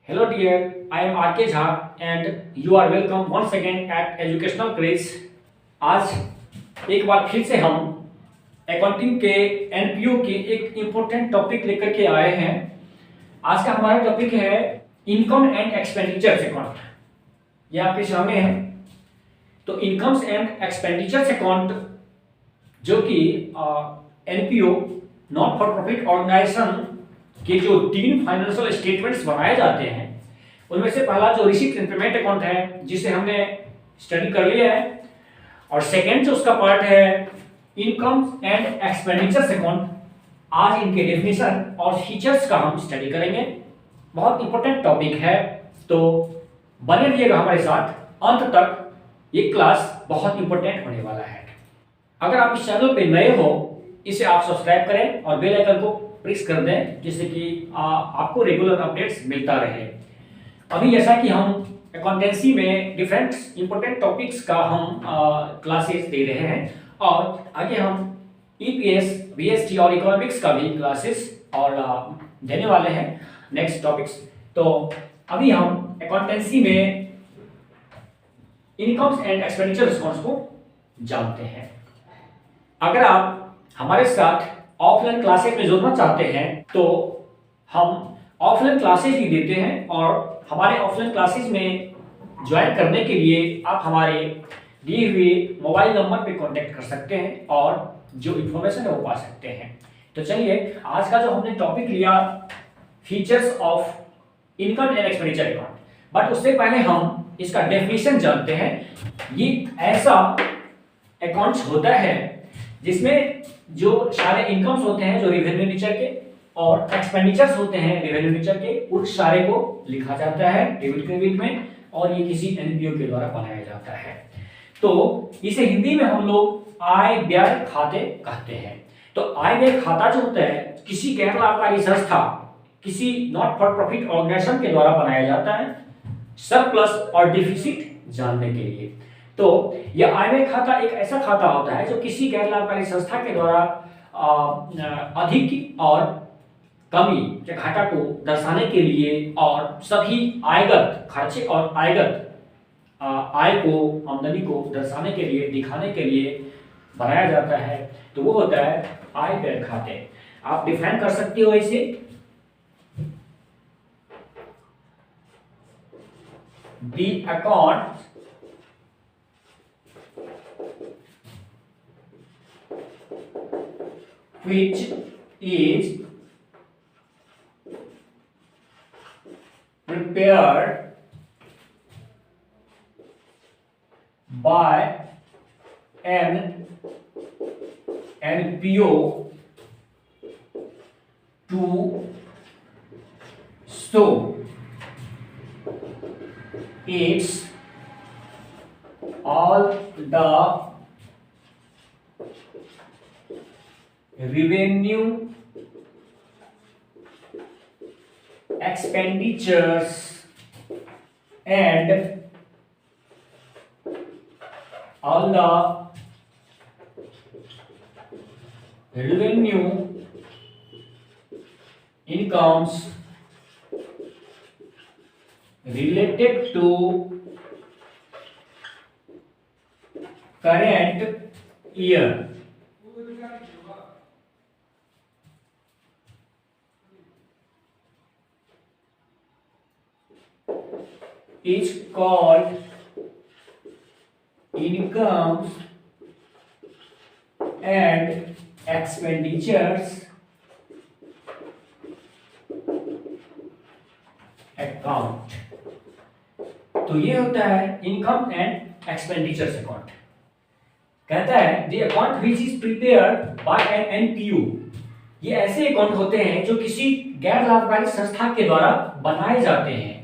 Hello dear, I am RK Jha and you are welcome once again at Educational Craze। आज एक बार फिर से हम अकाउंटिंग के एनपीओ के एक इम्पोर्टेंट टॉपिक लेकर के आए हैं। आज का हमारा टॉपिक है इनकम एंड एक्सपेंडिचर्स अकाउंट। ये आपके सामने है। तो इनकम्स एंड एक्सपेंडिचर्स अकाउंट जो कि NPO not for profit organisation के जो 3 फाइनेंशियल स्टेटमेंट्स बनाए जाते हैं उनमें से पहला जो रिसीट एंड पेमेंट अकाउंट है जिसे हमने स्टडी कर लिया है, और सेकंड जो उसका पार्ट है इनकम एंड एक्सपेंडिचर्स अकाउंट। आज इनके डेफिनेशन और फीचर्स का हम स्टडी करेंगे। बहुत इंपॉर्टेंट टॉपिक है, तो बने रहिएगा हमारे साथ अंत तक। ये क्लास बहुत इंपॉर्टेंट होने वाला है। अगर आप इस चैनल पे नए हो इसे आप सब्सक्राइब करें और बेल आइकन को प्रेस कर दें जिससे कि आपको रेगुलर अपडेट्स मिलता रहे। अभी जैसा कि हम अकाउंटेंसी में डिफरेंट इंपॉर्टेंट टॉपिक्स का हम क्लासेस दे रहे हैं, और आगे हम ईपीएस, बीएसटी और इकोनॉमिक्स का भी क्लासेस और देने वाले हैं नेक्स्ट टॉपिक्स। तो अभी हम अकाउंटेंसी में इनकम्स एंड एक्सपेंडिचर अकाउंट्स को जानते हैं। अगर आप हमारे साथ ऑफलाइन क्लासेस में जुड़ना चाहते हैं तो हम ऑफलाइन क्लासेस भी देते हैं, और हमारे ऑफलाइन क्लासेस में ज्वाइन करने के लिए आप हमारे दिए हुए मोबाइल नंबर पे कांटेक्ट कर सकते हैं और जो इन्फॉर्मेशन है वो पा सकते हैं। तो चलिए आज का जो हमने टॉपिक लिया features of income and expenditure account, but उससे पहले हम इसका डेफिनेशन जानते हैं। ये ऐसा अकाउंट्स होता है जिसमें जो सारे इनकम्स होते हैं जो रेवेन्यू नेचर के और एक्सपेंडिचर्स होते हैं रेवेन्यू नेचर के, उस सारे को लिखा जाता है डेबिट क्रेडिट में, और ये किसी एनपीओ के द्वारा बनाया जाता है। तो इसे हिंदी में हम लोग आय व्यय खाते कहते हैं। तो आय व्यय खाता जो होता है किसी गैर लाभकारी संस्था, किसी नॉट फॉर प्रॉफिट ऑर्गेनाइजेशन के द्वारा बनाया जाता है सरप्लस और डिफिसिट जानने के लिए। तो यह आय व्यय खाता एक ऐसा खाता होता है जो किसी गैर लाभकारी संस्था के द्वारा अधिक और कमी या घाटा को दर्शाने के लिए और सभी आयगत खर्चे और आयगत आय को, आमदनी को दर्शाने के लिए, दिखाने के लिए बनाया जाता है। तो वो होता है आय व्यय खाते। आप डिफाइन कर सकते हो इसे the account which is prepared by an NPO to show its all the revenue, expenditures and all the revenue, incomes related to current year is called incomes and expenditures account। तो ये होता है income and expenditures account. कहता है the account which is prepared by an NPO. ये ऐसे account होते हैं जो किसी गैर लाभकारी संस्था के द्वारा बनाए जाते हैं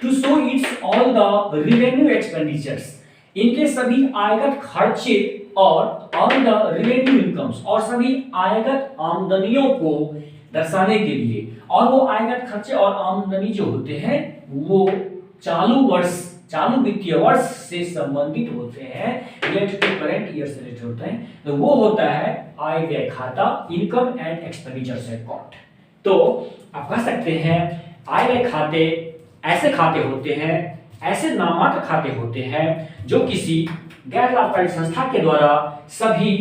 to show its all the revenue expenditures. इनके सभी आयगत खर्चे और ऑन द रेवेन्यू इनकम्स, और सभी आयगत आमदनियों को दर्शाने के लिए। और वो आयगत खर्चे और आमदनी जो होते हैं वो चालू वर्ष, चालू वित्तीय वर्ष से संबंधित होते हैं, रिलेटेड टू करंट ईयर से रिलेटेड होते हैं। तो वो होता है आय व्यय खाता, इनकम एंड एक्सपेंडिचर अकाउंट। तो आप कह सकते हैं आय व्यय खाते ऐसे खाते होते हैं, ऐसे नामात्र खाते होते हैं जो किसी गैर लाभकारी संस्था के द्वारा सभी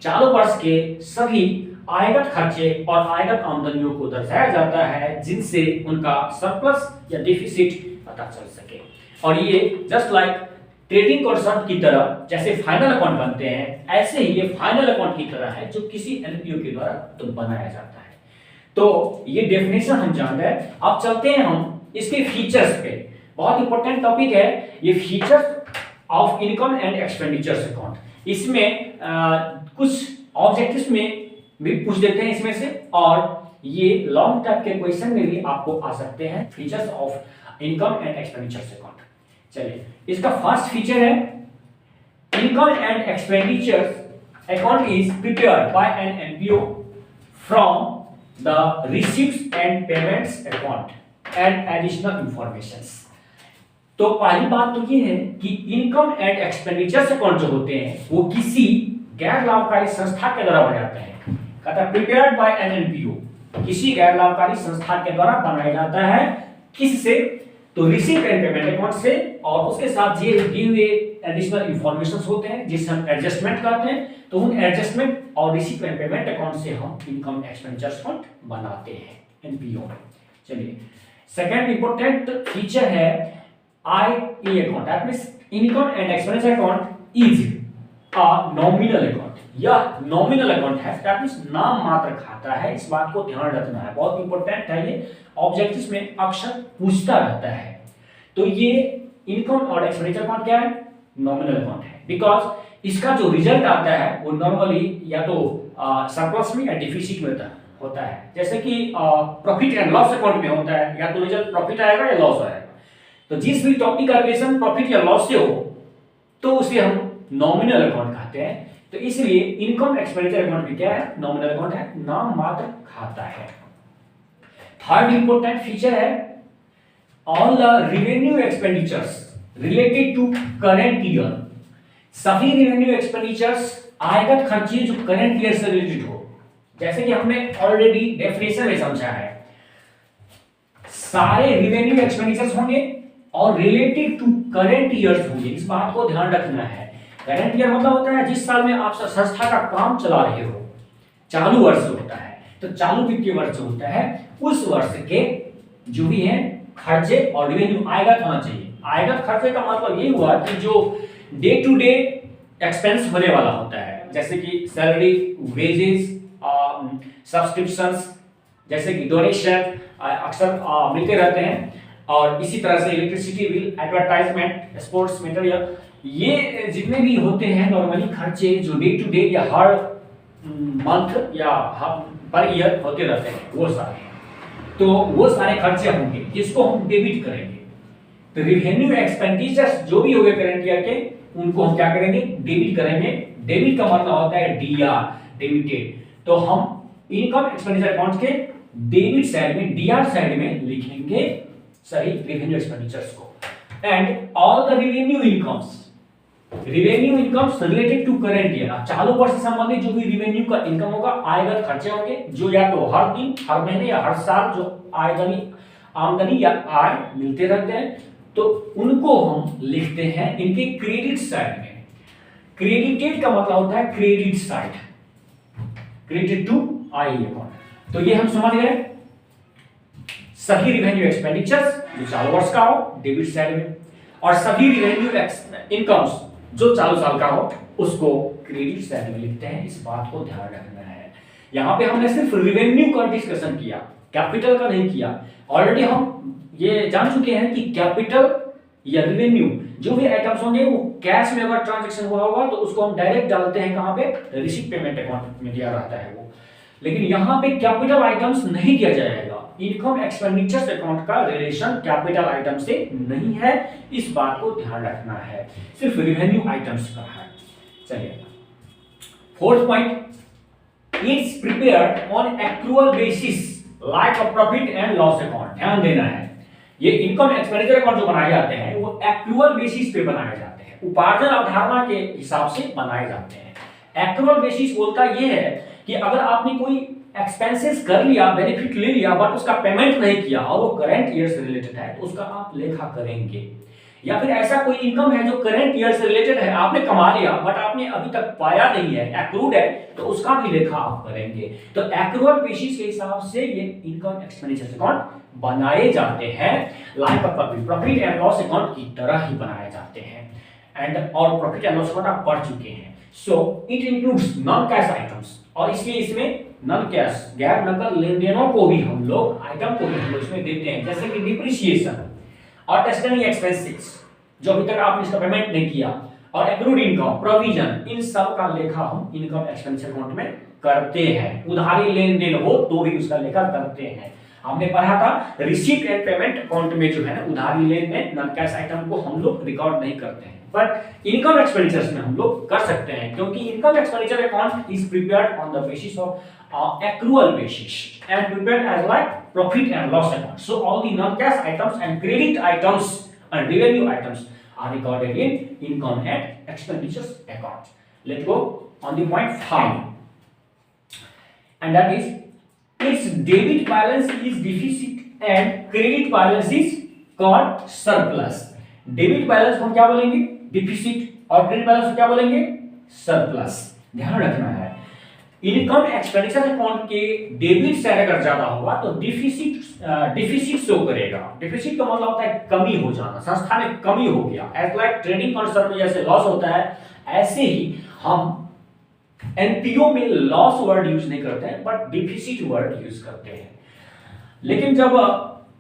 चालू वर्ष के सभी आयगत खर्चे और आयगत आमदनियों को दर्शाया जाता है, जिनसे उनका सरप्लस या डिफिसिट पता चल सके। और ये जस्ट लाइक ट्रेडिंग कंसेप्ट की तरह जैसे फाइनल अकाउंट बनते हैं, ऐसे ही ये फाइनल अकाउंट की तरह है जो किसी एनपीओ के द्वारा तो बनाया जाता है। तो ये डेफिनेशन हम जान गए। अब चलते हैं हम इसके फीचर्स पे। बहुत इंपॉर्टेंट टॉपिक है ये, features of income and expenditures account. इसमें कुछ ऑब्जेक्टिव्स में भी पूछ देते हैं इसमें से, और ये लॉन्ग टाइप के क्वेश्चन में भी आपको आ सकते हैं, features of income and expenditures account. चलिए, इसका फर्स्ट फीचर है income and expenditures account is prepared by an NPO from the receives and payments account and additional informations. तो पहली बात तो ये है कि इनकम एंड एक्सपेंडिचर्स अकाउंट जो होते हैं वो किसी गैर लाभकारी संस्था के द्वारा बनाए जाते हैं। कहता है प्रिपेयर्ड बाय एन एनपीओ, किसी गैर लाभकारी संस्था के द्वारा बनाया जाता है। किससे? तो रिसीव एंड पेमेंट अकाउंट से, और उसके साथ ये दिए हुए एडिशनल इंफॉर्मेशंस होते हैं जिसे हम एडजस्टमेंट कहते हैं। तो उन एडजस्टमेंट और रिसीव एंड पेमेंट अकाउंट से हम इनकम एक्सपेंडिचर्स अकाउंट बनाते हैं एनपीओ में। चलिए, सेकंड इंपॉर्टेंट फीचर है IE account, that means income and expenditure account is a nominal account. यह नॉमिनल अकाउंट है, दैट मींस नाम मात्र खाता है। इस बात को ध्यान रखना है, बहुत इंपॉर्टेंट है ये, ऑब्जेक्टिव्स में अक्सर पूछता रहता है। तो ये इनकम और एक्सपेंडिचर अकाउंट क्या है? नॉमिनल अकाउंट है, बिकॉज इसका जो रिजल्ट आता है वो नॉर्मली या तो सरप्लस में या डिफिसिट में होता है। जैसे कि प्रॉफिट एंड लॉस अकाउंट में होता है, या तो रिजल्ट प्रॉफिट आएगा या लॉस आएगा। तो जिस भी टॉपिक का रिलेशन प्रॉफिट या लॉस से हो तो उसे हम नॉमिनल अकाउंट कहते हैं। तो इसलिए इनकम एक्सपेंडिचर अकाउंट भी क्या है? नॉमिनल अकाउंट है, नाम मात्र खाता है। थर्ड इंपॉर्टेंट फीचर है all the revenue expenditures related to current year. सभी रेवेन्यू एक्सपेंडिचर्स आयगत खर्चे जो करंट ईयर से रिलेटेड हो, जैसे कि हमने ऑलरेडी डेफिनेशन में समझा है, सारे रेवेन्यू एक्सपेंडिचर्स होंगे और रिलेटेड टू करंट ईयर्स होंगे। इस बात को ध्यान रखना है। करंट ईयर मतलब होता है जिस साल में आप संस्था का काम चला रहे हो, चालू वर्ष होता है। तो चालू वित्तीय वर्ष होता है, उस वर्ष के जो भी है खर्चे और रेवेन्यू आयगत होना चाहिए। आयगत खर्चे का मतलब ये हुआ कि जो डे टू डे एक्सपेंस होने वाला होता है, जैसे कि सैलरी, वेजेस, सब्सक्रिप्शंस, जैसे कि डोनेशन अक्सर मिलते रहते हैं, और इसी तरह से electricity bill, advertisement, sports material, ये जितने भी होते हैं नॉर्मली खर्चे जो डे टू डे या हर मंथ या पर ईयर होते रहते हैं, वो सारे खर्चे होंगे जिसको हम डेबिट करेंगे। तो रेवेन्यू एक्सपेंडिचर्स जो भी हो गए करंट ईयर के, उनको हम क्या करेंगे? डेबिट करेंगे। डेबिट का मतलब होता है डीआर, डेबिटेड। तो हम इनकम एक्सपेंडिचर अकाउंट के डेबिट साइड में, डीआर साइड में लिखेंगे सही रेवेन्यू एक्सपेंडिचर्स को। And all the revenue incomes related to current year, चालू वर्ष से संबंधित जो भी रेवेन्यू का इनकम होगा, आयगत खर्चे होंगे जो या तो हर दिन, हर महीने या हर साल जो आमदनी या आय मिलते रहते हैं, तो उनको हम लिखते हैं इनके क्रेडिट साइड में। क्रेडिटेड का मतलब होता है credit side, credit to I account. तो ये हम समझ गए सभी रेवेन्यू एक्सपेंडिचर्स जो चालू वर्ष का हो डेबिट साइड में, और सभी रेवेन्यू इनकम्स जो चालू साल का हो उसको क्रेडिट साइड में लिखते हैं। इस बात को ध्यान रखना है। यहाँ पे हमने सिर्फ रेवेन्यू का डिस्कशन किया, कैपिटल का नहीं किया। ऑलरेडी हम ये जान चुके हैं कि कैपिटल या रेवेन्यू जो भी आइटम्स होंगे वो कैश में अगर ट्रांजैक्शन हुआ होगा तो उसको हम डायरेक्ट डालते हैं कहाँ पे? रिसीव पेमेंट अकाउंट में दिया रहता है वो। लेकिन यहाँ पे कैपिटल आइटम्स नहीं दिया जाएगा। इनकम एक्सपेंडिचर्स अकाउंट का रिलेशन कैपिटल आइटम से नहीं है, इस बात को ध्यान रखना है, सिर्फ रेवेन्यू आइटम्स का है। चलिए, fourth point, it's prepared on accrual basis like a profit and loss account. ध्यान देना है, ये इनकम एक्सपेंडिचर अकाउंट जो बनाए जाते हैं वो एक्रूअल बेसिस पे बनाए जाते हैं, उपार्जन अवधारणा के हिसाब से बनाए जाते हैं। एक्रूअल बेसिस बोलता ये है कि अगर आपने कोई एक्सपेंसेस कर लिया, बेनिफिट ले लिया, बट उसका पेमेंट नहीं किया और वो करंट ईयर से रिलेटेड है, तो उसका आप लेखा करेंगे। या फिर ऐसा कोई इनकम है जो करंट ईयर से रिलेटेड है, आपने कमा लिया बट आपने अभी तक पाया नहीं है, एक्रूड है, तो उसका भी लेखा आप करेंगे। तो एक्रूअल बेसिस के हिसाब से ये इनकम एक्सपेंडिचर अकाउंट बनाए जाते हैं, like profit and loss account की तरह ही बनाए जाते हैं। एंड और प्रॉफिट एंड लॉस अकाउंट आप पढ़ चुके हैं। So it includes non cash items, और इसलिए इसमें नॉन कैश गैर नकद लेन देनों को भी हम लोग आइटम को भी हम लोग इसमें देते हैं, जैसे कि डिप्रिसिएशन और टेस्टनिंग एक्सपेंसेस जो अभी तक आपने इसका पेमेंट नहीं किया, और एक्रूड इनकम, प्रोविजन, इन सब का लेखा हम इनकम एक्सपेंडिचर अकाउंट में करते हैं। उधारी लेन देन हो तो भी उसका लेखा करते हैं। हमने पढ़ा था रिसीट एंड पेमेंट अकाउंट में जो है ना उधारी लेन देन नॉन कैश आइटम को हम लोग रिकॉर्ड नहीं करते हैं, बट इनकम एक्सपेंडिचर्स में हम लोग कर सकते हैं, क्योंकि income expenditure account is prepared on the basis of accrual basis and prepared as like profit and loss account. So all the non-cash items and credit items and revenue items are recorded in income and expenditures account. Let's go on the point 5, and that is its debit balance is deficit and credit balance is called surplus. Debit balance को क्या बोलेंगे? Deficit, और credit balance को क्या बोलेंगे? Surplus. ध्यान रखना है, इनकम एक्सपेंडिचर अकाउंट के डेबिट साइड अगर ज्यादा होगा तो डिफिसिट शो करेगा। डिफिसिट का मतलब होता है कमी हो जाना, संस्था में कमी हो गया। एज लाइक ट्रेडिंग कंसर्न में जैसे लॉस होता है, ऐसे ही हम एनपीओ में लॉस वर्ड यूज नहीं करते हैं, बट डिफिसिट वर्ड यूज करते हैं। लेकिन जब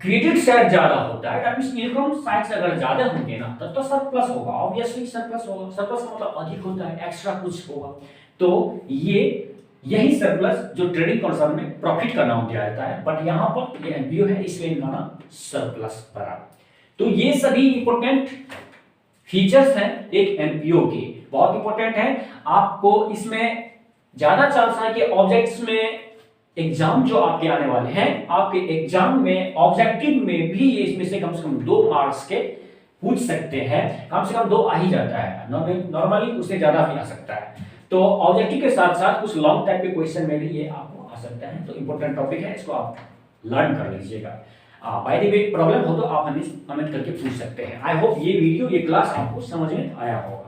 क्रेडिट साइड ज्यादा होता है, दैट मींस इनकम साइड से अगर ज्यादा होंगे ना, तब तो सरप्लस होगा, ऑब्वियसली सरप्लस होगा। सरप्लस का मतलब अधिक होता है, एक्स्ट्रा कुछ होगा। तो यही सरप्लस जो ट्रेडिंग कंसर्न में प्रॉफिट का नाम दिया जाता है, बट यहाँ पर ये एनपीओ है, इसलिए इनका नाम सरप्लस पड़ा। तो ये सभी इंपॉर्टेंट फीचर्स हैं एक एनपीओ के, बहुत इंपॉर्टेंट है। आपको इसमें ज्यादा चांस है कि ऑब्जेक्ट्स में एग्जाम जो आपके आने वाले हैं, आपके एग्जाम में ऑब्जेक्टिव में भी ये इसमें से कम 2 मार्क्स के पूछ सकते हैं। कम से कम 2 आ ही जाता है, नॉर्मली उससे ज्यादा भी आ सकता है। तो ऑब्जेक्टिव के साथ साथ कुछ लॉन्ग टाइप के क्वेश्चन में भी ये आपको आ सकता है। तो इंपॉर्टेंट टॉपिक है, इसको आप लर्न कर लीजिएगा। बाय द वे प्रॉब्लम हो तो आप हमें कमेंट करके पूछ सकते हैं। आई होप ये वीडियो, ये क्लास आपको समझ में आया होगा।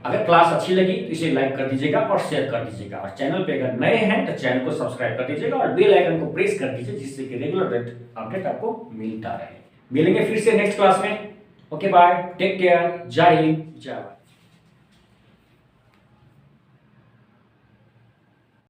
अगर क्लास अच्छी लगी तो इसे लाइक कर दीजिएगा और शेयर कर दीजिएगा, और चैनल पे अगर नए हैं तो चैनल को सब्सक्राइब कर दीजिएगा और बेल आइकन को प्रेस कर दीजिए, जिससे कि रेगुलर अपडेट आपको मिलता रहे। मिलेंगे फिर से नेक्स्ट क्लास में। ओके बाय, टेक केयर, जय हिंद, जय भारत।